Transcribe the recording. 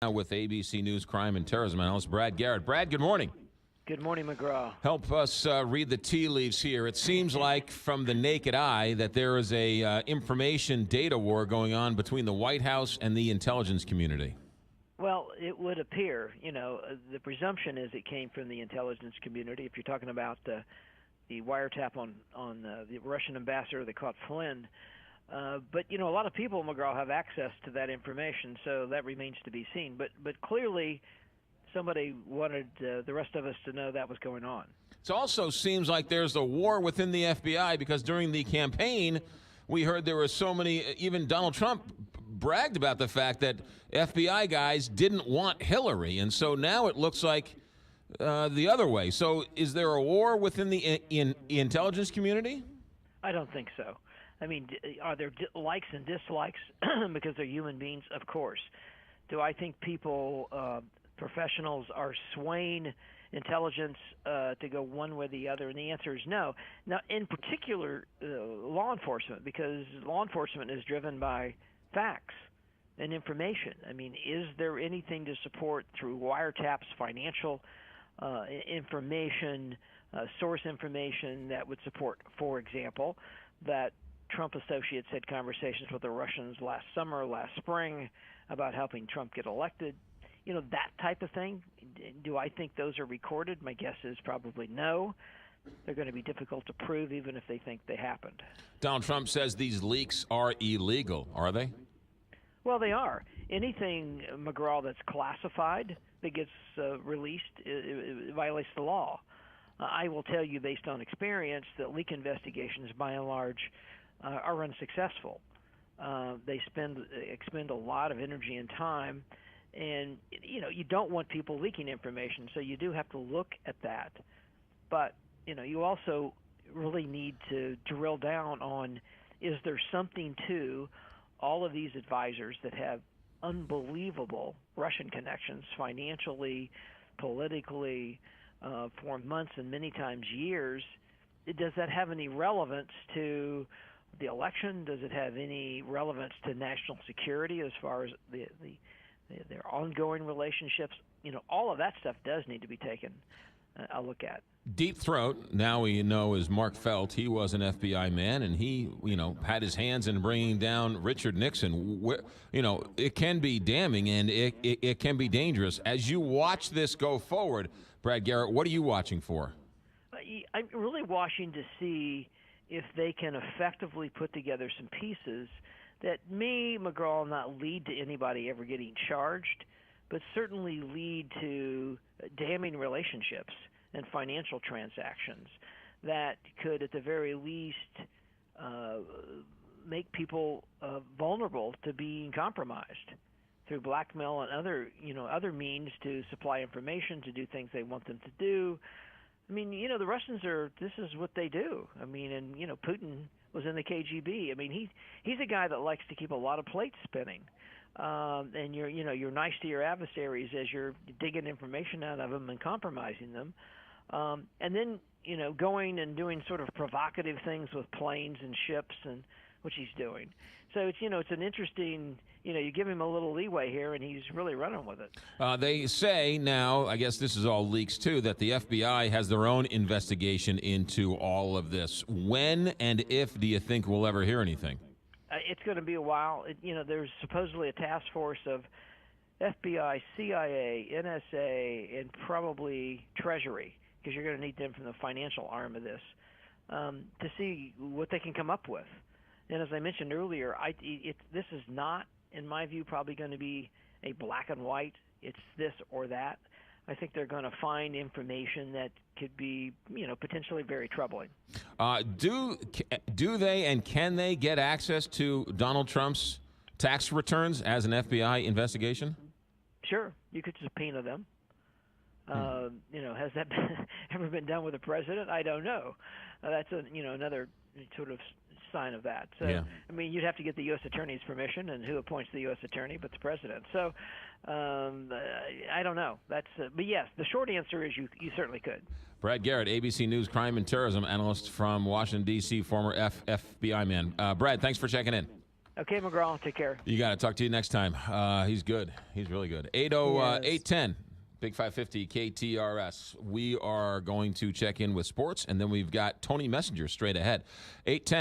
Now with ABC News crime and terrorism analyst Brad Garrett. Brad, good morning. Good morning, McGraw. Help us read the tea leaves here. It seems like from the naked eye that there is a information data war going on between the White House and the intelligence community. Well, it would appear, the presumption is it came from the intelligence community. If you're talking about the wiretap on the Russian ambassador that caught Flynn. But a lot of people, McGraw, have access to that information, so that remains to be seen. But clearly, somebody wanted the rest of us to know that was going on. It also seems like there's a war within the FBI because during the campaign, we heard there were so many, even Donald Trump bragged about the fact that FBI guys didn't want Hillary, and so now it looks like the other way. So is there a war within the intelligence community? I don't think so. I mean, are there likes and dislikes because they're human beings? Of course. Do I think people, professionals, are swaying intelligence to go one way or the other? And the answer is no. Now, in particular, law enforcement, because law enforcement is driven by facts and information. I mean, is there anything to support through wiretaps, financial information, source information that would support, for example, that Trump associates had conversations with the Russians last summer, last spring, about helping Trump get elected. That type of thing. Do I think those are recorded? My guess is probably no. They're going to be difficult to prove, even if they think they happened. Donald Trump says these leaks are illegal. Are they? Well, they are. Anything, McGraw, that's classified that gets released, it violates the law. I will tell you, based on experience, that leak investigations, by and large, are unsuccessful. They expend a lot of energy and time, and you don't want people leaking information, so you do have to look at that. But you also really need to drill down on, is there something to all of these advisors that have unbelievable Russian connections financially, politically, for months and many times years? Does that have any relevance to the election? Does it have any relevance to national security as far as their ongoing relationships? All of that stuff does need to be taken a look at. Deep Throat, now we know, is Mark Felt. He was an FBI man, and he, had his hands in bringing down Richard Nixon. It can be damning, and it can be dangerous. As you watch this go forward, Brad Garrett, what are you watching for? I'm really watching to see if they can effectively put together some pieces that may, McGraw, not lead to anybody ever getting charged, but certainly lead to damning relationships and financial transactions that could, at the very least, make people vulnerable to being compromised through blackmail and other means to supply information, to do things they want them to do. I mean, the Russians this is what they do. I mean, and, Putin was in the KGB. I mean, he's a guy that likes to keep a lot of plates spinning. And you're nice to your adversaries as you're digging information out of them and compromising them. And then, going and doing sort of provocative things with planes and ships, and which he's doing. So it's an interesting, you give him a little leeway here, and he's really running with it. They say now, I guess this is all leaks too, that the FBI has their own investigation into all of this. When and if do you think we'll ever hear anything? It's going to be a while. There's supposedly a task force of FBI, CIA, NSA, and probably Treasury, because you're going to need them from the financial arm of this, to see what they can come up with. And as I mentioned earlier, this is not, in my view, probably going to be a black and white, it's this or that. I think they're going to find information that could be, potentially very troubling. Do they and can they get access to Donald Trump's tax returns as an FBI investigation? Sure, you could subpoena them. Has that ever been done with a president? I don't know. That's another sort of sign of that. So, yeah. I mean, you'd have to get the U.S. Attorney's permission, and who appoints the U.S. Attorney but the president? So, I don't know. But yes, the short answer is you certainly could. Brad Garrett, ABC News crime and terrorism analyst from Washington, D.C., former FBI man. Brad, thanks for checking in. Okay, McGraw, take care. You got to talk to you next time. He's good. He's really good. 810. Big 550 KTRS. We are going to check in with sports, and then we've got Tony Messenger straight ahead. 810.